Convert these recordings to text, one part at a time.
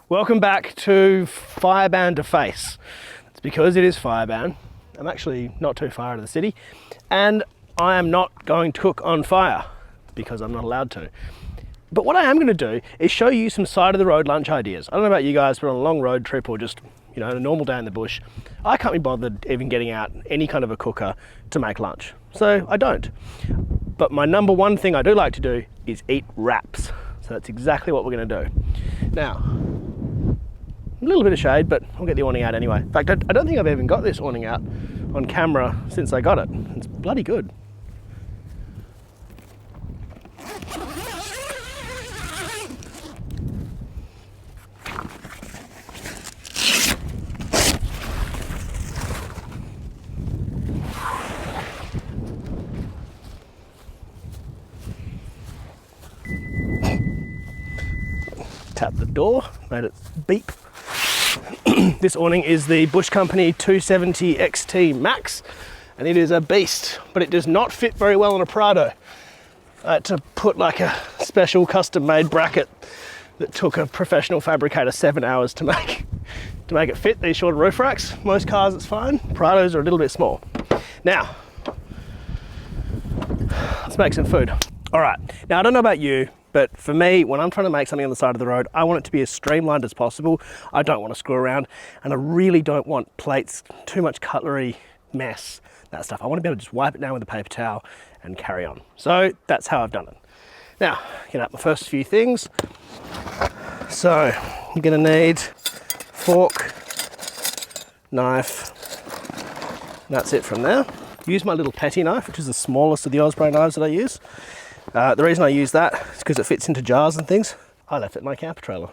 Welcome back to Fireban to Face. It's because it is Fireban. I'm actually not too far out of the city, and I am not going to cook on fire because I'm not allowed to. But what I am going to do is show you some side of the road lunch ideas. I don't know about you guys, but on a long road trip or just, you know, a normal day in the bush, I can't be bothered even getting out any kind of a cooker to make lunch. So I don't. But my number one thing I do like to do is eat wraps. So that's exactly what we're going to do. Now, a little bit of shade, but I'll get the awning out anyway. In fact, I don't think I've even got this awning out on camera since I got it. It's bloody good. Tap the door, made it beep. This awning is the Bush Company 270 XT Max, and it is a beast, but it does not fit very well on a Prado. I had to put like a special custom-made bracket that took a professional fabricator 7 hours to make it fit these shorter roof racks. Most cars it's fine, Prados are a little bit small. Now, let's make some food. All right, now I don't know about you, but for me, when I'm trying to make something on the side of the road, I want it to be as streamlined as possible. I don't want to screw around, and I really don't want plates, too much cutlery, mess, that stuff. I want to be able to just wipe it down with a paper towel and carry on. So that's how I've done it. Now, get out my first few things. So you're gonna need fork, knife, that's it from there. Use my little petty knife, which is the smallest of the Osprey knives that I use. The reason I use that is because it fits into jars and things. I left it in my camper trailer.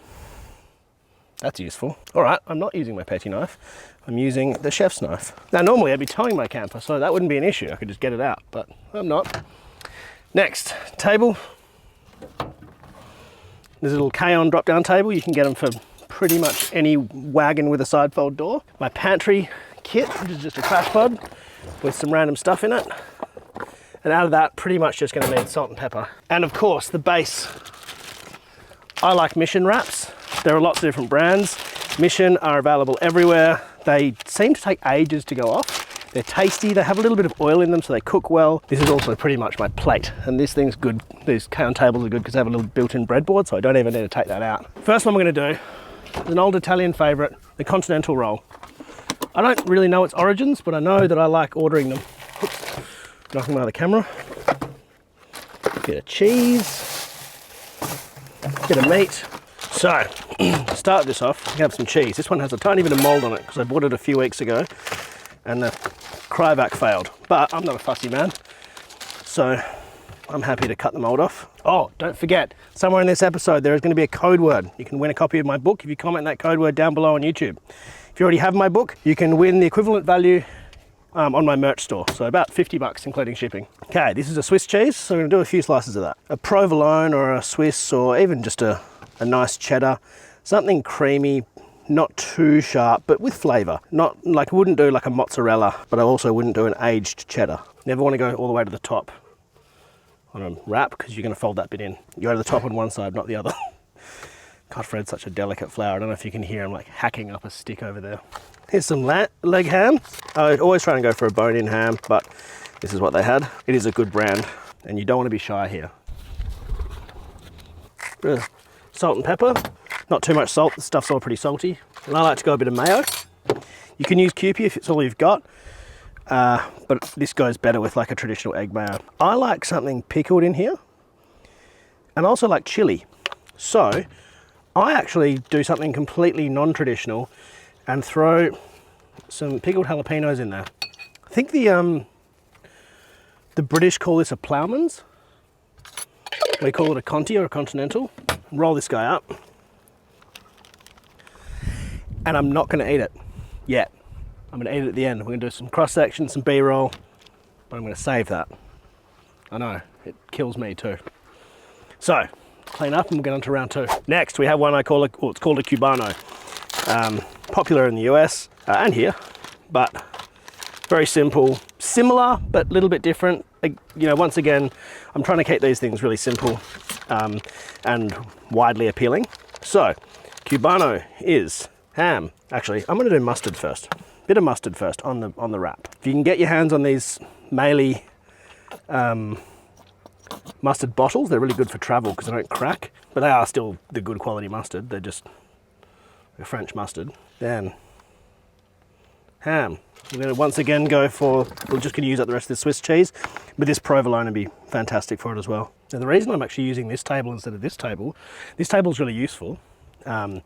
That's useful. All right, I'm not using my petty knife. I'm using the chef's knife. Now, normally I'd be towing my camper, so that wouldn't be an issue. I could just get it out, but I'm not. Next, table. There's a little K-On drop-down table. You can get them for pretty much any wagon with a side fold door. My pantry kit, which is just a crash pod with some random stuff in it. And out of that, pretty much just gonna need salt and pepper. And of course, the base. I like Mission wraps. There are lots of different brands. Mission are available everywhere. They seem to take ages to go off. They're tasty, they have a little bit of oil in them, so they cook well. This is also pretty much my plate, and this thing's good. These K-On tables are good because they have a little built-in breadboard, so I don't even need to take that out. First one we're gonna do is an old Italian favorite, the Continental roll. I don't really know its origins, but I know that I like ordering them. Oops. Knocking by the camera. Bit of cheese, bit of meat. So, to start this off, we have some cheese. This one has a tiny bit of mold on it because I bought it a few weeks ago and the Cryovac failed. But I'm not a fussy man, so I'm happy to cut the mold off. Oh, don't forget, somewhere in this episode there is going to be a code word. You can win a copy of my book if you comment that code word down below on YouTube. If you already have my book, you can win the equivalent value on my merch store, so about 50 bucks including shipping. Okay, this is a Swiss cheese, so we're gonna do a few slices of that. A provolone or a Swiss, or even just a nice cheddar, something creamy, not too sharp, but with flavor. Not like, I wouldn't do like a mozzarella, but I also wouldn't do an aged cheddar. Never wanna go all the way to the top on a wrap, because you're gonna fold that bit in. You go to the top on one side, not the other. God, Fred's such a delicate flower. I don't know if you can hear him like hacking up a stick over there. Here's some leg ham. I always try and go for a bone-in ham, but this is what they had. It is a good brand, and you don't want to be shy here. Salt and pepper. Not too much salt, the stuff's all pretty salty. And I like to go a bit of mayo. You can use Kewpie if it's all you've got, but this goes better with like a traditional egg mayo. I like something pickled in here, and I also like chili. So I actually do something completely non-traditional and throw some pickled jalapenos in there. I think the British call this a ploughman's. We call it a Conti or a Continental. Roll this guy up. And I'm not gonna eat it yet. I'm gonna eat it at the end. We're gonna do some cross section, some B-roll, but I'm gonna save that. I know, it kills me too. So, clean up and we'll get on to round two. Next, we have one I call it's called a Cubano. Popular in the US and here, but very simple, similar, but a little bit different. You know, once again, I'm trying to keep these things really simple and widely appealing. So, Cubano is ham. Actually, I'm going to do mustard first. Bit of mustard first on the wrap. If you can get your hands on these Meili mustard bottles, they're really good for travel because they don't crack, but they are still the good quality mustard. They're just a French mustard. Then ham. We're going to once again go for, we're just going to use up the rest of the Swiss cheese, but this provolone would be fantastic for it as well. Now the reason I'm actually using this table instead of this table is really useful, but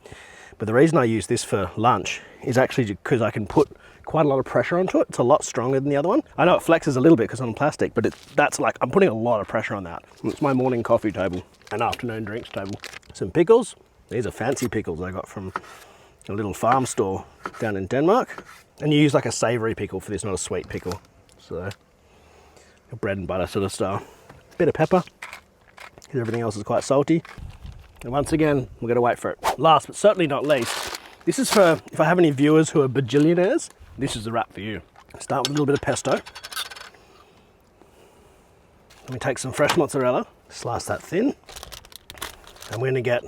the reason I use this for lunch is actually because I can put quite a lot of pressure onto it. It's a lot stronger than the other one. I know it flexes a little bit because I'm plastic, but that's like, I'm putting a lot of pressure on that. It's my morning coffee table and afternoon drinks table. Some pickles. These are fancy pickles I got from a little farm store down in Denmark. And you use like a savory pickle for this, not a sweet pickle. So, a bread and butter sort of style. Bit of pepper, because everything else is quite salty. And once again, we're gonna wait for it. Last but certainly not least, this is for, if I have any viewers who are bajillionaires, this is the wrap for you. Start with a little bit of pesto. Let me take some fresh mozzarella, slice that thin. And we're gonna get,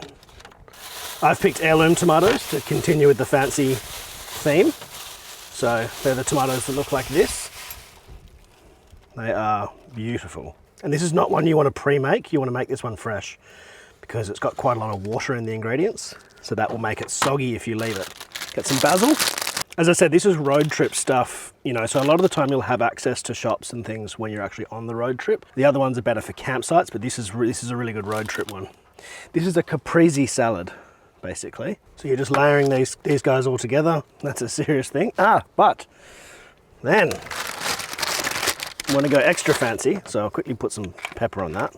I've picked heirloom tomatoes to continue with the fancy theme. So they're the tomatoes that look like this. They are beautiful. And this is not one you want to pre-make, you want to make this one fresh because it's got quite a lot of water in the ingredients. So that will make it soggy if you leave it. Get some basil. As I said, this is road trip stuff, you know, so a lot of the time you'll have access to shops and things when you're actually on the road trip. The other ones are better for campsites, but this is a really good road trip one. This is a caprese salad, basically. So you're just layering these guys all together. That's a serious thing. But then I want to go extra fancy, so I'll quickly put some pepper on that.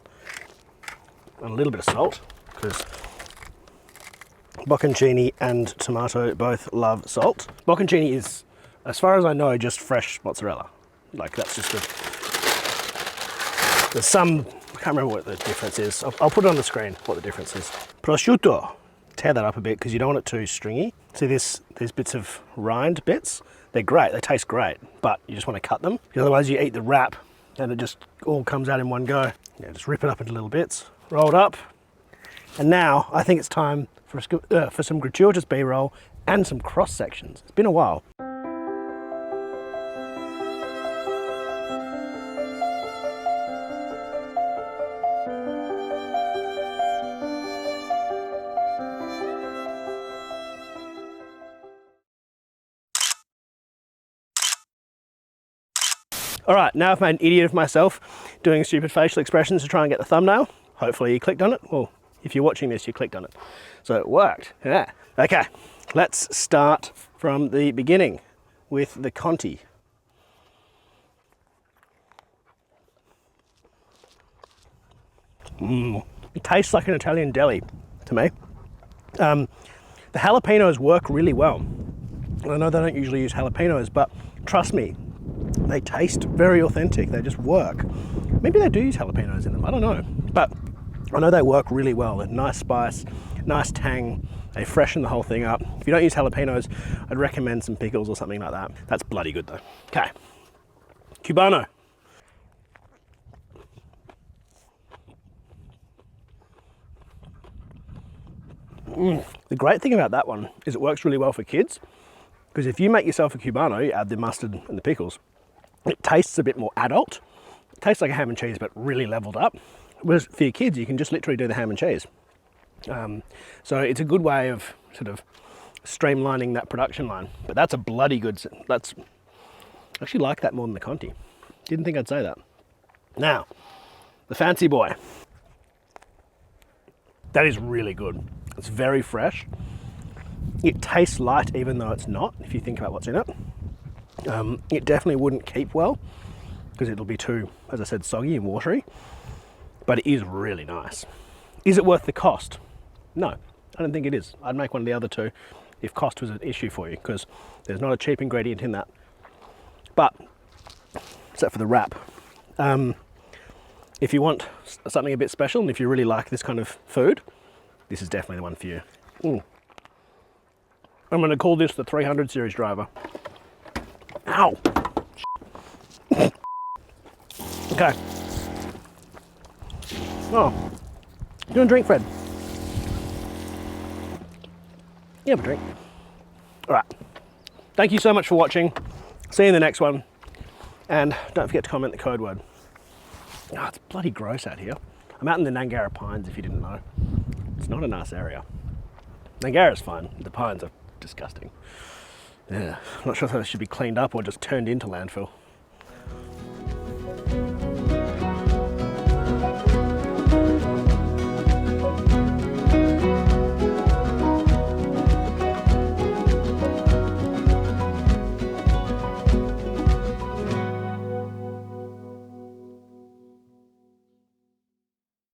And a little bit of salt, because bocconcini and tomato both love salt. Bocconcini is, as far as I know, just fresh mozzarella. Like that's just there's some, I can't remember what the difference is. I'll put it on the screen, what the difference is. Prosciutto. Tear that up a bit because you don't want it too stringy. See these bits of rind bits? They're great, they taste great, but you just want to cut them. Because otherwise you eat the wrap and it just all comes out in one go. Yeah, just rip it up into little bits, roll it up. And now I think it's time for some gratuitous B-roll and some cross sections. It's been a while. All right, now I've made an idiot of myself doing stupid facial expressions to try and get the thumbnail. Hopefully you clicked on it. Well, if you're watching this, you clicked on it. So it worked, yeah. Okay, let's start from the beginning with the Conti. It tastes like an Italian deli to me. The jalapenos work really well. And I know they don't usually use jalapenos, but trust me, they taste very authentic. They just work. Maybe they do use jalapenos in them, I don't know. But I know they work really well. They're nice spice, nice tang. They freshen the whole thing up. If you don't use jalapenos, I'd recommend some pickles or something like that. That's bloody good though. Okay, Cubano. The great thing about that one is it works really well for kids, because if you make yourself a Cubano, you add the mustard and the pickles, it tastes a bit more adult. It tastes like a ham and cheese, but really leveled up. Whereas for your kids, you can just literally do the ham and cheese. So it's a good way of sort of streamlining that production line. But that's a bloody good, I actually like that more than the Conti. Didn't think I'd say that. Now, the fancy boy. That is really good. It's very fresh. It tastes light even though it's not, if you think about what's in it. It definitely wouldn't keep well because it'll be too, as I said, soggy and watery, but it is really nice. Is it worth the cost? No, I don't think it is. I'd make one of the other two if cost was an issue for you, because there's not a cheap ingredient in that. But, except for the wrap. If you want something a bit special and if you really like this kind of food, this is definitely the one for you. I'm going to call this the 300 series driver. Ow! Okay. Oh, you want a drink, Fred? You have a drink. All right. Thank you so much for watching. See you in the next one. And don't forget to comment the code word. Oh, it's bloody gross out here. I'm out in the Gnangara Pines, if you didn't know. It's not a nice area. Gnangara's fine. The pines are disgusting. Yeah, I'm not sure if they should be cleaned up or just turned into landfill.